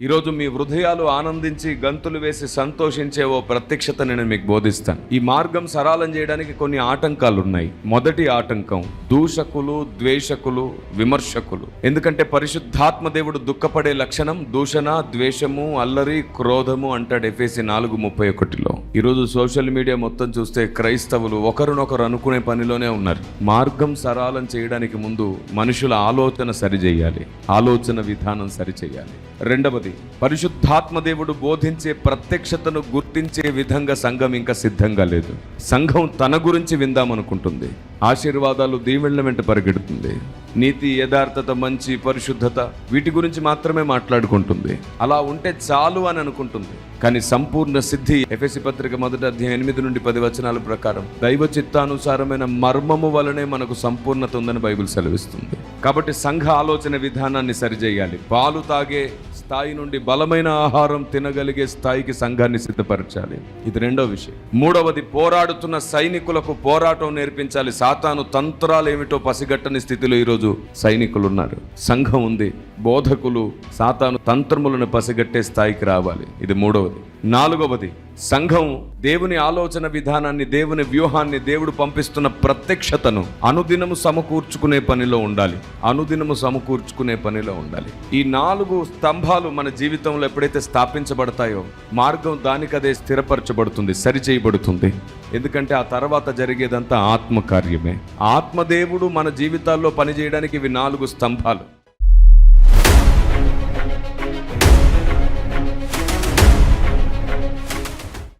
ఈరోజు మీ హృదయాలు ఆనందించి గంతులు వేసి సంతోషించే ఓ ప్రత్యక్షత నేను మీకు బోధిస్తాను. ఈ మార్గం సరళం చేయడానికి కొన్ని ఆటంకాలు ఉన్నాయి. మొదటి ఆటంకం దూషకులు, ద్వేషకులు, విమర్శకులు. ఎందుకంటే పరిశుద్ధాత్మ దేవుడు దుఃఖపడే లక్షణం దూషణ, ద్వేషము, అల్లరి, క్రోధము అంటాడు ఎఫెసీ 4:31. ఈరోజు సోషల్ మీడియా మొత్తం చూస్తే క్రైస్తవులు ఒకరినొకరు అనుకునే పనిలోనే ఉన్నారు. మార్గం సరళం చేయడానికి ముందు మనుషుల ఆలోచన సరిచేయాలి, ఆలోచన విధానం సరిచేయాలి. రెండవది, పరిశుద్ధాత్మ దేవుడు బోధించే ప్రత్యక్షతను గుర్తించే విధంగా సంఘం ఇంకా సిద్ధంగా లేదు. సంఘం తన గురించి విందామనుకుంటుంది, ఆశీర్వాదాలు దీవెళ్ల వెంట పరిగెడుతుంది, నీతి, యథార్థత, మంచి, పరిశుద్ధత వీటి గురించి మాత్రమే మాట్లాడుకుంటుంది. అలా ఉంటే చాలు అని అనుకుంటుంది. కానీ సంపూర్ణ సిద్ధి ఎఫెసీ పత్రిక 1:8-10 ప్రకారం దైవ చిత్తానుసారమైన మర్మము వలనే మనకు సంపూర్ణత ఉందని బైబిల్ సెలవిస్తుంది. కాబట్టి సంఘ ఆలోచన విధానాన్ని సరిచేయాలి. పాలు తాగే స్థాయి నుండి బలమైన ఆహారం తినగలిగే స్థాయికి సంఘాన్ని సిద్ధపరచాలి. ఇది రెండో విషయం. మూడవది, పోరాడుతున్న సైనికులకు పోరాటం నేర్పించాలి. సాతాను తంత్రాలు ఏమిటో పసిగట్టని స్థితిలో ఈరోజు సైనికులు ఉన్నారు. సంఘం ఉంది, బోధకులు సాతాను తంత్రములను పసిగట్టే స్థాయికి రావాలి. ఇది మూడవది. నాలుగవది, సంఘం దేవుని ఆలోచన విధానాన్ని, దేవుని వ్యూహాన్ని, దేవుడు పంపిస్తున్న ప్రత్యక్షతను అనుదినము సమకూర్చుకునే పనిలో ఉండాలి. అనుదినము సమకూర్చుకునే పనిలో ఉండాలి. ఈ 4 స్తంభాలు మన జీవితంలో ఎప్పుడైతే స్థాపించబడతాయో మార్గం దానికదే స్థిరపరచబడుతుంది, సరిచేయబడుతుంది. ఎందుకంటే ఆ తర్వాత జరిగేదంతా ఆత్మకార్యమే. ఆత్మదేవుడు మన జీవితాల్లో పనిచేయడానికి ఇవి 4 స్తంభాలు.